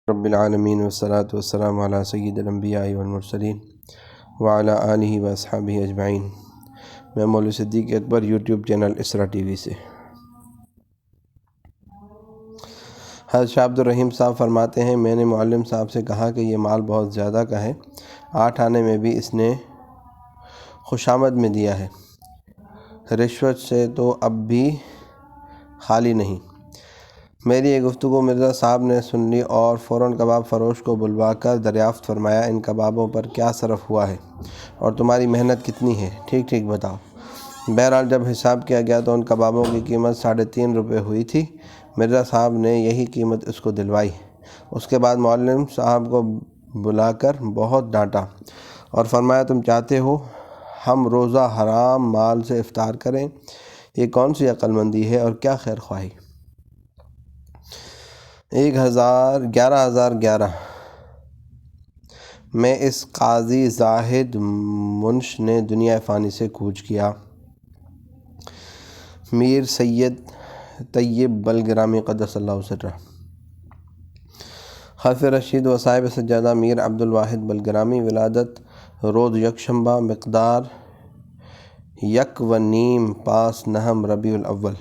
رب العالمین والصلاة والسلام علی سید الانبیاء والمرسلین وعلی آلہ واصحابہ اجمعین۔ میں مولوی صدیق اکبر، یوٹیوب چینل اسرا ٹی وی سے۔ حضرت شاہ عبد الرحیم صاحب فرماتے ہیں، میں نے معلم صاحب سے کہا کہ یہ مال بہت زیادہ کا ہے، 8 آنے میں بھی اس نے خوشامد میں دیا ہے، رشوت سے تو اب بھی خالی نہیں۔ میری یہ گفتگو مرزا صاحب نے سن لی اور فوراً کباب فروش کو بلوا کر دریافت فرمایا، ان کبابوں پر کیا صرف ہوا ہے اور تمہاری محنت کتنی ہے، ٹھیک بتاؤ۔ بہرحال جب حساب کیا گیا تو ان کبابوں کی قیمت 3.5 روپے ہوئی تھی۔ مرزا صاحب نے یہی قیمت اس کو دلوائی۔ اس کے بعد معلم صاحب کو بلا کر بہت ڈانٹا اور فرمایا، تم چاہتے ہو ہم روزہ حرام مال سے افطار کریں؟ یہ کون سی عقل مندی ہے اور کیا خیر خواہی؟ 11,011 میں اس قاضی زاہد منش نے دنیا فانی سے کوچ کیا۔ میر سید طیب بلگرامی قدس اللہ سرہ۔ خلف رشید و صاحب سجادہ میر عبد الواحد بلگرامی، ولادت روز یکشنبہ، مقدار 1 پاس نہم ربیع الاول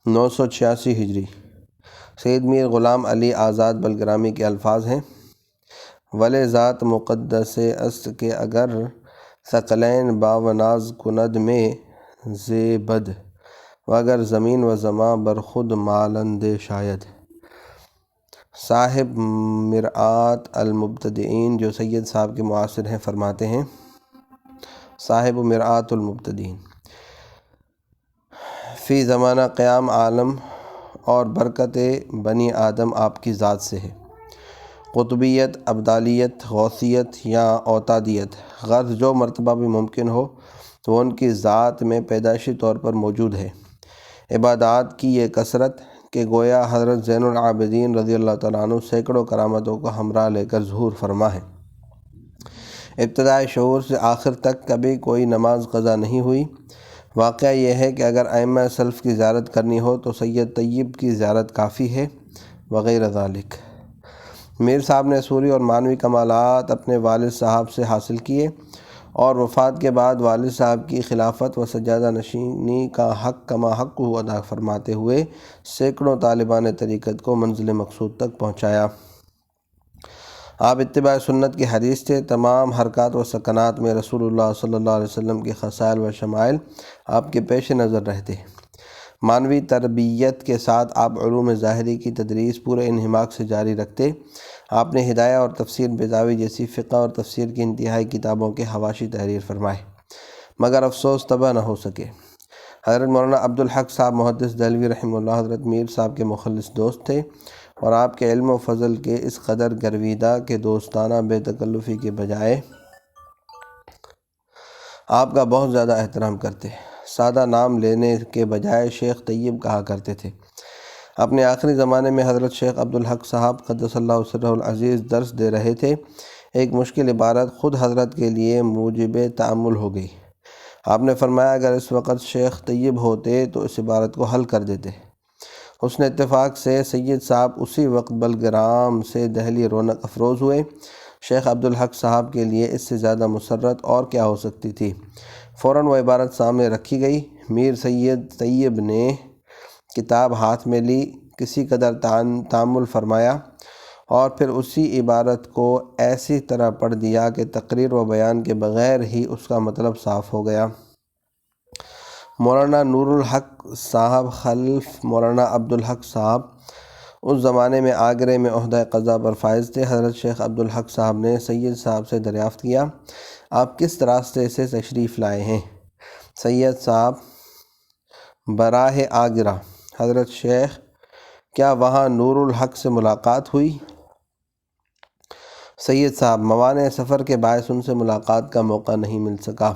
986 ہجری۔ سید میر غلام علی آزاد بلگرامی کے الفاظ ہیں، ولے ذات مقدس است کہ اگر ثقلین با و ناز کند میں زیبد، و اگر زمین و زماں بر خود مالند شاید۔ صاحب مرآت المبتدئین، جو سید صاحب کے معاصر ہیں، فرماتے ہیں، صاحب مرآت المبتدئین، فی زمانہ قیام عالم اور برکت بنی آدم آپ کی ذات سے ہے۔ قطبیت، ابدالیت، غوثیت یا اوتادیت، غرض جو مرتبہ بھی ممکن ہو تو وہ ان کی ذات میں پیدائشی طور پر موجود ہے۔ عبادات کی یہ کثرت کہ گویا حضرت زین العابدین رضی اللہ تعالیٰ عنہ سینکڑوں کرامتوں کو ہمراہ لے کر ظہور فرما ہے۔ ابتدائے شعور سے آخر تک کبھی کوئی نماز قضا نہیں ہوئی۔ واقعہ یہ ہے کہ اگر ائمہ سلف کی زیارت کرنی ہو تو سید طیب کی زیارت کافی ہے، وغیرہ ذالک۔ میر صاحب نے سوری اور معنوی کمالات اپنے والد صاحب سے حاصل کیے اور وفات کے بعد والد صاحب کی خلافت و سجادہ نشینی کا حق کما حق ادا فرماتے ہوئے سینکڑوں طالبان طریقت کو منزل مقصود تک پہنچایا۔ آپ اتباع سنت کی حدیث تھے، تمام حرکات و سکنات میں رسول اللہ صلی اللہ علیہ وسلم کے خصائل و شمائل آپ کے پیش نظر رہتے۔ معنوی تربیت کے ساتھ آپ علوم ظاہری کی تدریس پورے انہماک سے جاری رکھتے۔ آپ نے ہدایہ اور تفسیر بیضاوی جیسی فقہ اور تفسیر کی انتہائی کتابوں کے حواشی تحریر فرمائے، مگر افسوس طبع نہ ہو سکے۔ حضرت مولانا عبدالحق صاحب محدث دہلوی رحمہ اللہ حضرت میر صاحب کے مخلص دوست تھے اور آپ کے علم و فضل کے اس قدر گرویدہ کہ دوستانہ بے تکلفی کے بجائے آپ کا بہت زیادہ احترام کرتے۔ سادہ نام لینے کے بجائے شیخ طیب کہا کرتے تھے۔ اپنے آخری زمانے میں حضرت شیخ عبدالحق صاحب قدس اللہ سرہ العزیز درس دے رہے تھے۔ ایک مشکل عبارت خود حضرت کے لیے موجب تأمل ہو گئی۔ آپ نے فرمایا، اگر اس وقت شیخ طیب ہوتے تو اس عبارت کو حل کر دیتے۔ حسن اتفاق سے سید صاحب اسی وقت بلگرام سے دہلی رونق افروز ہوئے۔ شیخ عبدالحق صاحب کے لیے اس سے زیادہ مسرت اور کیا ہو سکتی تھی؟ فوراً وہ عبارت سامنے رکھی گئی۔ میر سید طیب نے کتاب ہاتھ میں لی، کسی قدر تأمل فرمایا اور پھر اسی عبارت کو ایسی طرح پڑھ دیا کہ تقریر و بیان کے بغیر ہی اس کا مطلب صاف ہو گیا۔ مولانا نور الحق صاحب خلف مولانا عبدالحق صاحب اس زمانے میں آگرے میں عہدہ قضا پر فائز تھے۔ حضرت شیخ عبدالحق صاحب نے سید صاحب سے دریافت کیا، آپ کس راستے سے تشریف لائے ہیں؟ سید صاحب، براہ آگرہ۔ حضرت شیخ، کیا وہاں نور الحق سے ملاقات ہوئی؟ سید صاحب، موانع سفر کے باعث ان سے ملاقات کا موقع نہیں مل سکا۔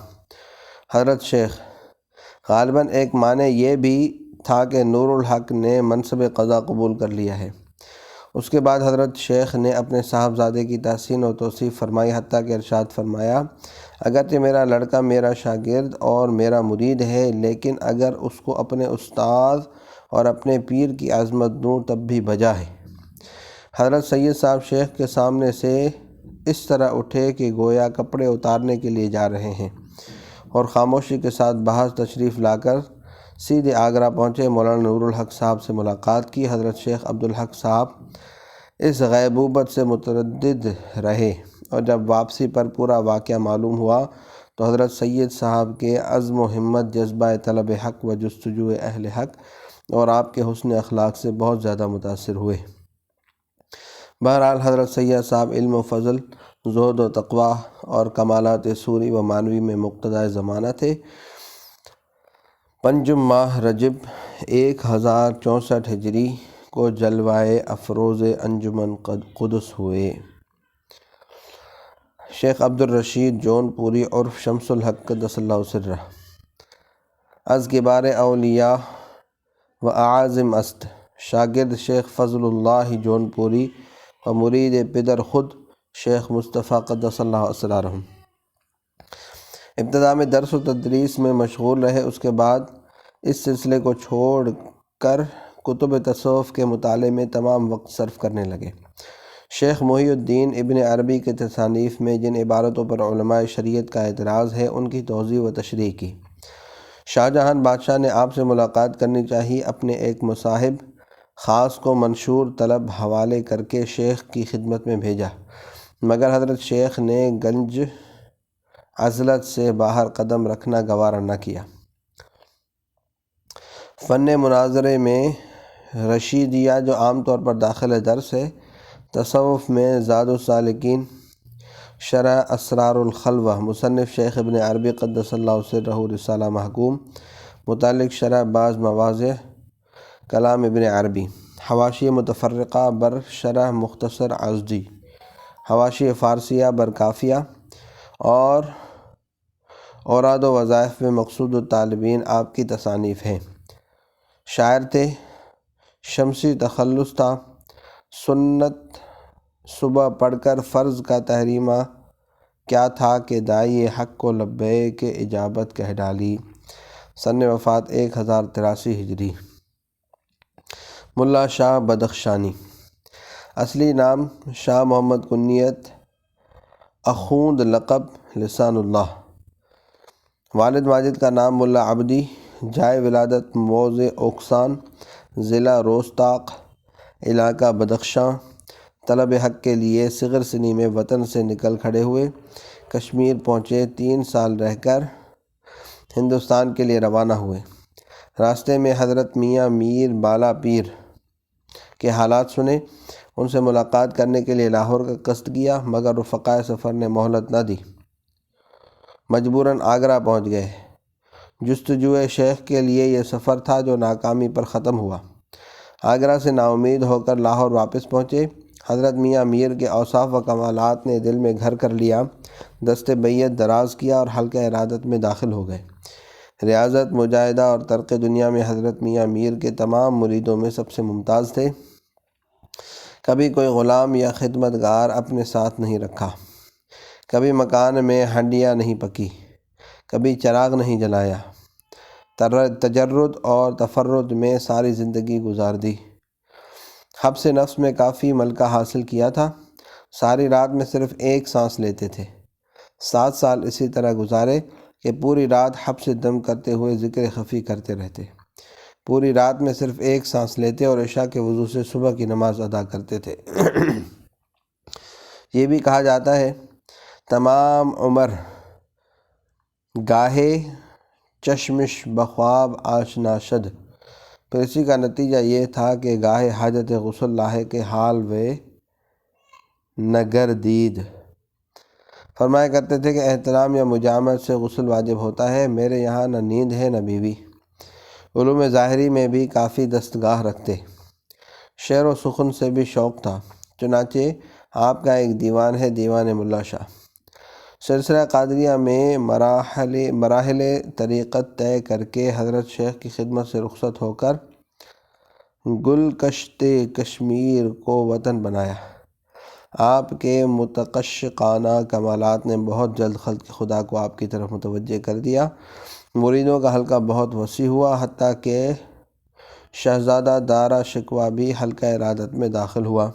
حضرت شیخ، غالباً ایک معنی یہ بھی تھا کہ نور الحق نے منصب قضا قبول کر لیا ہے۔ اس کے بعد حضرت شیخ نے اپنے صاحبزادے کی تحسین و توصیف فرمائی، حتیٰ کہ ارشاد فرمایا، اگرچہ میرا لڑکا میرا شاگرد اور میرا مرید ہے، لیکن اگر اس کو اپنے استاد اور اپنے پیر کی عظمت دوں تب بھی بجا ہے۔ حضرت سید صاحب شیخ کے سامنے سے اس طرح اٹھے کہ گویا کپڑے اتارنے کے لیے جا رہے ہیں، اور خاموشی کے ساتھ باہر تشریف لا کر سیدھے آگرہ پہنچے۔ مولانا نور الحق صاحب سے ملاقات کی۔ حضرت شیخ عبدالحق صاحب اس غیبوبت سے متردد رہے، اور جب واپسی پر پورا واقعہ معلوم ہوا تو حضرت سید صاحب کے عزم و ہمت، جذبہ طلب حق و جستجو اہل حق اور آپ کے حسن اخلاق سے بہت زیادہ متاثر ہوئے۔ بہرحال حضرت سید صاحب علم و فضل، زہد و تقوی اور کمالات سوری و معنوی میں مقتدائے زمانہ تھے۔ پنجم ماہ رجب 1064 ہجری کو جلوائے افروز انجمن قدس ہوئے۔ شیخ عبدالرشید جون پوری عرف شمس الحق قدس اللہ سرہ از کبار اولیاء و اعاظم است، شاگرد شیخ فضل اللہ جون پوری و مرید پدر خود شیخ مصطفیٰ قدس اللہ اسرارہم۔ ابتدا میں درس و تدریس میں مشغول رہے، اس کے بعد اس سلسلے کو چھوڑ کر کتب تصوف کے مطالعے میں تمام وقت صرف کرنے لگے۔ شیخ محی الدین ابن عربی کے تصانیف میں جن عبارتوں پر علماء شریعت کا اعتراض ہے، ان کی توضیح و تشریح کی۔ شاہ جہان بادشاہ نے آپ سے ملاقات کرنی چاہی، اپنے ایک مصاحب خاص کو منشور طلب حوالے کر کے شیخ کی خدمت میں بھیجا، مگر حضرت شیخ نے گنج عزلت سے باہر قدم رکھنا گوارا نہ کیا۔ فن مناظرے میں رشیدیہ، جو عام طور پر داخل درس ہے، تصوف میں زاد السالکین، شرح اسرار الخلوہ مصنف شیخ ابن عربی قدس اللہ سرہ رسالہ محکوم، متعلق شرح بعض مواضع کلام ابن عربی، حواشی متفرقہ بر شرح مختصر عضدی، حواشی فارسیہ بر کافیہ، اور اوراد و وظائف میں مقصود الطالبین آپ کی تصانیف ہیں۔ شاعر تھے، شمسی تخلص تھا، سنت صبح پڑھ کر فرض کا تحریمہ کیا تھا کہ داعی حق کو لبیک اجابت کہہ ڈالی۔ سن وفات 1083 ہجری۔ ملا شاہ بدخشانی، اصلی نام شاہ محمد، کنیت اخوند، لقب لسان اللہ۔ والد ماجد کا نام ملا عبدی، جائے ولادت موضع اوکسان، ضلع روستاق، علاقہ بدخشاں۔ طلب حق کے لیے صغر سنی میں وطن سے نکل کھڑے ہوئے، کشمیر پہنچے، 3 سال رہ کر ہندوستان کے لیے روانہ ہوئے۔ راستے میں حضرت میاں میر بالا پیر کے حالات سنے، ان سے ملاقات کرنے کے لیے لاہور کا قصد کیا، مگر رفقائے سفر نے مہلت نہ دی، مجبوراً آگرہ پہنچ گئے۔ جستجوئے شیخ کے لیے یہ سفر تھا جو ناکامی پر ختم ہوا۔ آگرہ سے نا امید ہو کر لاہور واپس پہنچے۔ حضرت میاں میر کے اوصاف و کمالات نے دل میں گھر کر لیا، دست بیعت دراز کیا اور حلقہ ارادت میں داخل ہو گئے۔ ریاضت، مجاہدہ اور ترک دنیا میں حضرت میاں میر کے تمام مریدوں میں سب سے ممتاز تھے۔ کبھی کوئی غلام یا خدمت گار اپنے ساتھ نہیں رکھا، کبھی مکان میں ہنڈیاں نہیں پکی، کبھی چراغ نہیں جلایا، تجرد اور تفرد میں ساری زندگی گزار دی۔ حبس نفس میں کافی ملکہ حاصل کیا تھا، ساری رات میں صرف ایک سانس لیتے تھے۔ 7 سال اسی طرح گزارے کہ پوری رات حبس دم کرتے ہوئے ذکر خفی کرتے رہتے، پوری رات میں صرف ایک سانس لیتے اور عشاء کے وضو سے صبح کی نماز ادا کرتے تھے۔ یہ بھی کہا جاتا ہے تمام عمر گاہے چشمش بخواب آشنا شد، پھر اسی کا نتیجہ یہ تھا کہ گاہے حاجت غسل لاحق کے حال وے نگر دید۔ فرمایا کرتے تھے کہ احترام یا مجامعت سے غسل واجب ہوتا ہے، میرے یہاں نہ نیند ہے نہ بیوی۔ علوم ظاہری میں بھی کافی دستگاہ رکھتے، شعر و سخن سے بھی شوق تھا، چنانچہ آپ کا ایک دیوان ہے، دیوان ملا شاہ۔ سلسلہ قادریہ میں مراحل طریقت طے کر کے حضرت شیخ کی خدمت سے رخصت ہو کر گل کشت کشمیر کو وطن بنایا۔ آپ کے متقشقانہ کمالات نے بہت جلد خلق خدا کو آپ کی طرف متوجہ کر دیا، مریدوں کا حلقہ بہت وسیع ہوا، حتیٰ کہ شہزادہ دارا شکوہ بھی حلقہ ارادت میں داخل ہوا۔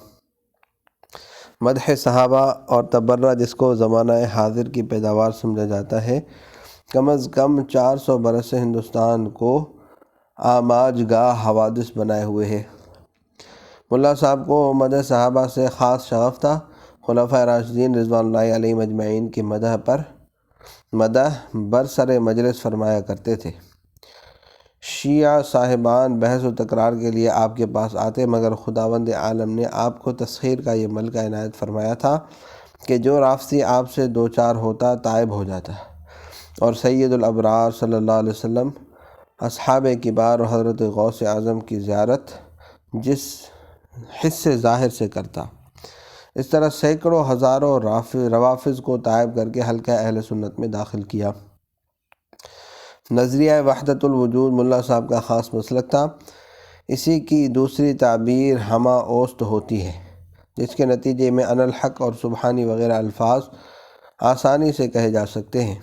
مدح صحابہ اور تبرہ جس کو زمانہ حاضر کی پیداوار سمجھا جاتا ہے، کم از کم 400 برس سے ہندوستان کو آماج گاہ حوادث بنائے ہوئے ہے۔ ملا صاحب کو مدح صحابہ سے خاص شغف تھا۔ خلفائے راشدین رضوان اللہ علیہم اجمعین کی مدح برسر مجلس فرمایا کرتے تھے۔ شیعہ صاحبان بحث و تکرار کے لیے آپ کے پاس آتے، مگر خداوند عالم نے آپ کو تسخیر کا یہ ملکہ عنایت فرمایا تھا کہ جو رافضی آپ سے دو چار ہوتا تائب ہو جاتا، اور سید الابرار صلی اللہ علیہ وسلم، اصحاب کبار اور حضرت غوث اعظم کی زیارت جس حس ظاہر سے کرتا۔ اس طرح سینکڑوں ہزاروں روافض کو طائب کر کے حلقہ اہل سنت میں داخل کیا۔ نظریہ وحدت الوجود ملا صاحب کا خاص مسلک تھا۔ اسی کی دوسری تعبیر ہمہ اوست ہوتی ہے، جس کے نتیجے میں انا الحق اور سبحانی وغیرہ الفاظ آسانی سے کہے جا سکتے ہیں۔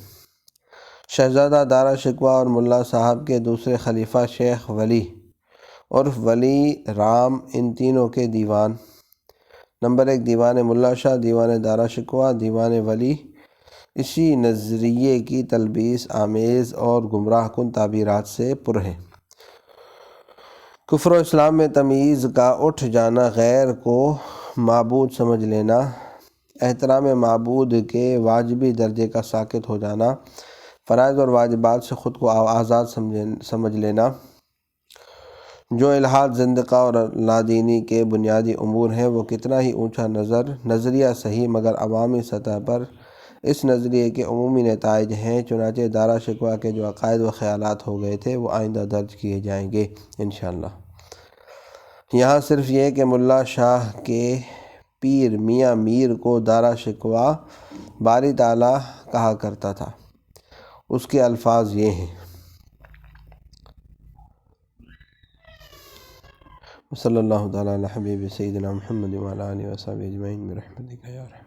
شہزادہ دارا شکوہ اور ملا صاحب کے دوسرے خلیفہ شیخ ولی عرف ولی رام، ان تینوں کے دیوان: نمبر 1 دیوان ملا شاہ، دیوان دارا شکوہ، دیوان ولی، اسی نظریے کی تلبیس آمیز اور گمراہ کن تعبیرات سے پر ہیں۔ کفر و اسلام میں تمییز کا اٹھ جانا، غیر کو معبود سمجھ لینا، احترام معبود کے واجبی درجے کا ساقط ہو جانا، فرائض اور واجبات سے خود کو آزاد سمجھ لینا، جو الحاد، زندقہ اور لادینی کے بنیادی امور ہیں، وہ کتنا ہی اونچا نظریہ صحیح مگر عوامی سطح پر اس نظریے کے عمومی نتائج ہیں۔ چنانچہ دارا شکوہ کے جو عقائد و خیالات ہو گئے تھے وہ آئندہ درج کیے جائیں گے انشاءاللہ۔ یہاں صرف یہ کہ ملا شاہ کے پیر میاں میر کو دارا شکوہ باری تعالیٰ کہا کرتا تھا۔ اس کے الفاظ یہ ہیں: صلی اللہ تعالیٰ علی حبیب سیدنا محمد وعلی آلہ وصحبہ اجمعین برحمتک یا ارحم۔